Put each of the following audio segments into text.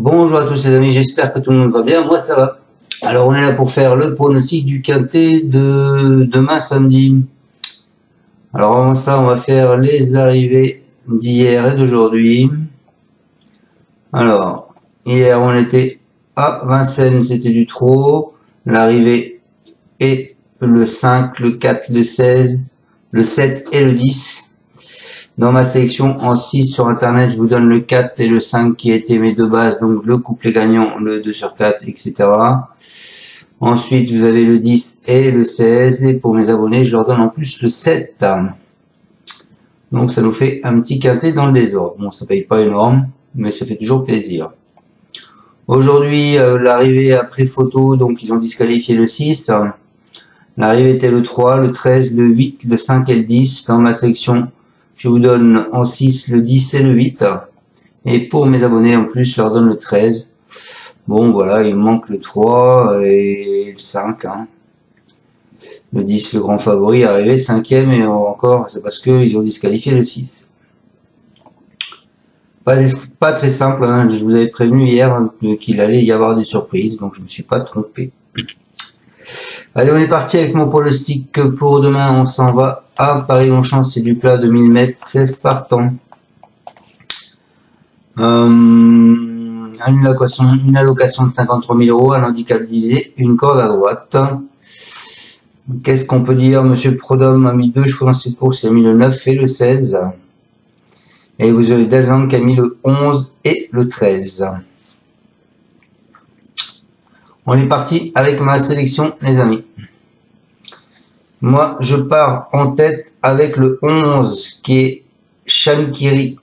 Bonjour à tous les amis, j'espère que tout le monde va bien, moi ça va. Alors on est là pour faire le pronostic du quintet de demain samedi. Alors avant ça on va faire les arrivées d'hier et d'aujourd'hui. Alors hier on était à Vincennes, c'était du trot. L'arrivée est le 5, le 4, le 16, le 7 et le 10. Dans ma sélection en 6 sur internet, je vous donne le 4 et le 5 qui a été mes deux bases, donc le couplet gagnant, le 2 sur 4, etc. Ensuite, vous avez le 10 et le 16, et pour mes abonnés, je leur donne en plus le 7. Donc ça nous fait un petit quintet dans le désordre. Bon, ça paye pas énorme, mais ça fait toujours plaisir. Aujourd'hui, l'arrivée après photo, donc ils ont disqualifié le 6. L'arrivée était le 3, le 13, le 8, le 5 et le 10. Dans ma sélection, je vous donne en 6 le 10 et le 8. Et pour mes abonnés, en plus, je leur donne le 13. Bon, voilà, il me manque le 3 et le 5. Le 10, le grand favori, arrivé 5e. Et encore, c'est parce qu'ils ont disqualifié le 6. Pas très simple, hein. Je vous avais prévenu hier qu'il allait y avoir des surprises. Donc, je ne me suis pas trompé. Allez, on est parti avec mon pronostic pour demain. On s'en va à Paris-Longchamp, c'est du plat de 1000 mètres, 16 partants. Une allocation de 53 000 €, un handicap divisé, une corde à droite. Qu'est-ce qu'on peut dire? Monsieur Prodhomme a mis 2 chevaux dans cette course, il a mis le 9 et le 16. Et vous avez Delzand qui a mis le 11 et le 13. On est parti avec ma sélection, les amis. Moi, je pars en tête avec le 11, qui est Shankiri.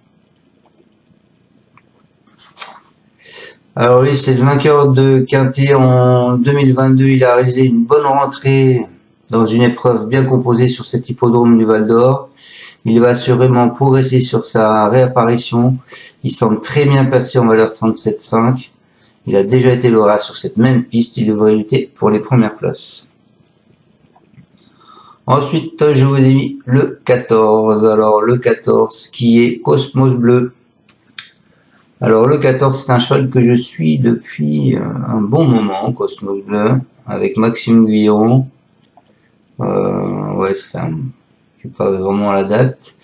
Alors lui, c'est le vainqueur de Quintet en 2022. Il a réalisé une bonne rentrée dans une épreuve bien composée sur cet hippodrome du Val d'Or. Il va assurément progresser sur sa réapparition. Il semble très bien placé en valeur 37,5. Il a déjà été lauréat sur cette même piste. Il devrait lutter pour les premières places. Ensuite, je vous ai mis le 14. Alors, le 14 qui est Cosmos Bleu. Alors, le 14, c'est un cheval que je suis depuis un bon moment, Cosmos Bleu, avec Maxime Guillon. Ouais, enfin, je sais pas vraiment la date.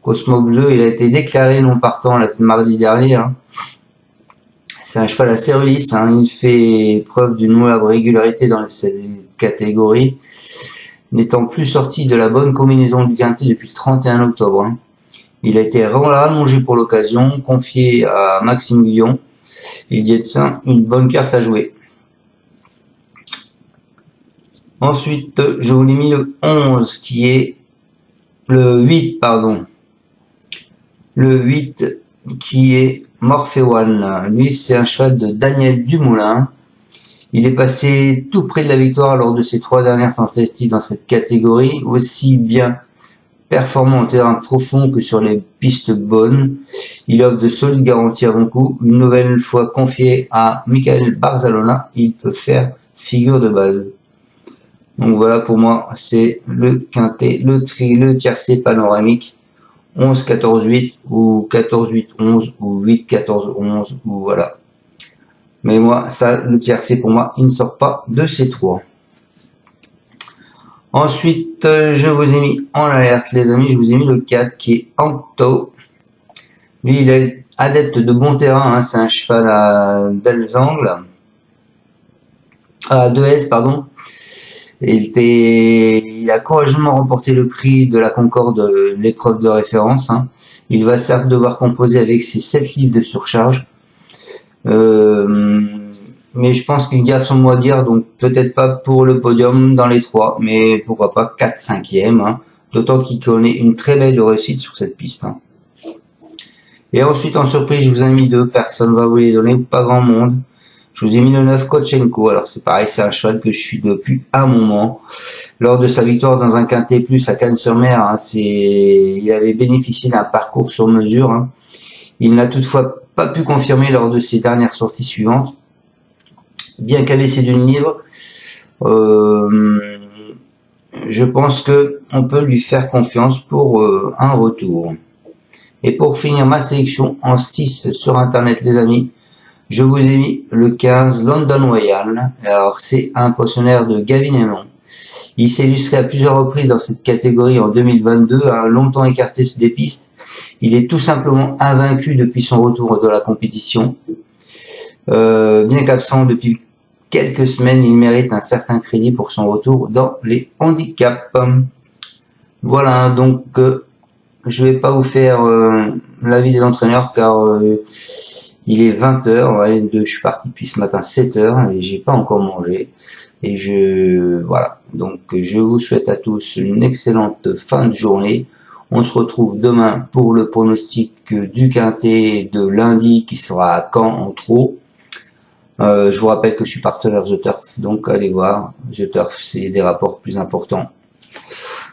Cosmo Bleu, il a été déclaré non partant mardi dernier. C'est un cheval assez relisse. Il fait preuve d'une moindre régularité dans cette catégorie, n'étant plus sorti de la bonne combinaison du quintet depuis le 31 octobre. Il a été rallongé pour l'occasion, confié à Maxime Guillon. Il détient une bonne carte à jouer. Ensuite, je vous l'ai mis le 11, qui est le 8, pardon. Le 8 qui est Morphewan. Lui, c'est un cheval de Daniel Dumoulin. Il est passé tout près de la victoire lors de ses 3 dernières tentatives dans cette catégorie, aussi bien performant en terrain profond que sur les pistes bonnes. Il offre de solides garanties avant coup. Une nouvelle fois confié à Michael Barzalona, il peut faire figure de base. Donc voilà, pour moi, c'est le quintet, le tiercé panoramique. 11, 14, 8 ou 14, 8, 11 ou 8, 14, 11 ou voilà. Mais moi, ça, le tiercé pour moi, il ne sort pas de ces 3. Ensuite, je vous ai mis en alerte, les amis, je vous ai mis le 4 qui est Ancto. Lui, il est adepte de bon terrain, c'est un cheval à Delzangle. À 2S, pardon. Il a courageusement remporté le prix de la Concorde, l'épreuve de référence. Il va certes devoir composer avec ses 7 livres de surcharge. Mais je pense qu'il garde son mot à dire, donc peut-être pas pour le podium dans les 3, mais pourquoi pas 4, 5e. D'autant qu'il connaît une très belle réussite sur cette piste. Et ensuite, en surprise, je vous ai mis 2, personne ne va vous les donner, pas grand monde. Je vous ai mis le 9 Kotchenko. Alors c'est pareil, c'est un cheval que je suis depuis un moment. Lors de sa victoire dans un quintet plus à Cannes-sur-Mer, il avait bénéficié d'un parcours sur mesure. Il n'a toutefois pas pu confirmer lors de ses dernières sorties suivantes. Bien qu'abaissé d'une livre, je pense que on peut lui faire confiance pour un retour. Et pour finir ma sélection en 6 sur internet les amis, je vous ai mis le 15 London Royal. Alors c'est un pensionnaire de Gavin Aymon. Il s'est illustré à plusieurs reprises dans cette catégorie en 2022, a longtemps écarté des pistes. Il est tout simplement invaincu depuis son retour de la compétition. Bien qu'absent depuis quelques semaines, il mérite un certain crédit pour son retour dans les handicaps. Voilà, donc je vais pas vous faire l'avis de l'entraîneur car il est 20h, ouais, je suis parti depuis ce matin 7h et j'ai pas encore mangé. Et voilà, donc je vous souhaite à tous une excellente fin de journée. On se retrouve demain pour le pronostic du quintet de lundi qui sera à Caen en trot. Je vous rappelle que je suis partenaire The Turf, donc allez voir. The Turf, c'est des rapports plus importants.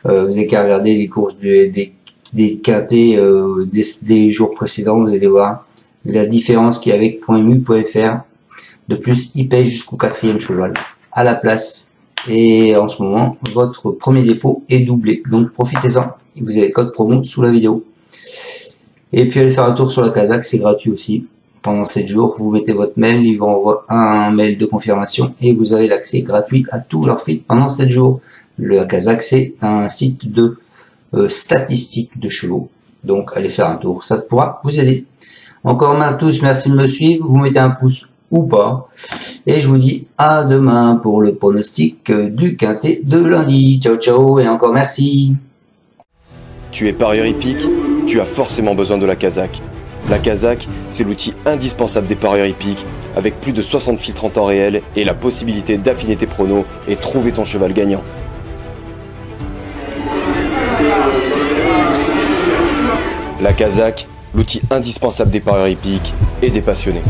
Vous avez qu'à regarder les courses des quintets des jours précédents, vous allez voir la différence qu'il y a avec .mu.fr. De plus, il paye jusqu'au 4e cheval à la place. Et en ce moment, votre premier dépôt est doublé. Donc profitez-en. Vous avez le code promo sous la vidéo. Et puis allez faire un tour sur la Kazakh, c'est gratuit aussi. Pendant 7 jours, vous mettez votre mail, ils vont envoyer un mail de confirmation et vous avez l'accès gratuit à tous leurs feeds pendant 7 jours. Le Kazakh, c'est un site de statistiques de chevaux. Donc allez faire un tour, ça pourra vous aider. Encore à tous, merci de me suivre. Vous mettez un pouce ou pas. Et je vous dis à demain pour le pronostic du quintet de lundi. Ciao ciao et encore merci. Tu es parieur hippique, tu as forcément besoin de la Kazakh. La Kazakh, c'est l'outil indispensable des parieurs hippiques, avec plus de 60 filtres en temps réel et la possibilité d'affiner tes pronos et trouver ton cheval gagnant. La Kazakh, l'outil indispensable des parieurs hippiques et des passionnés.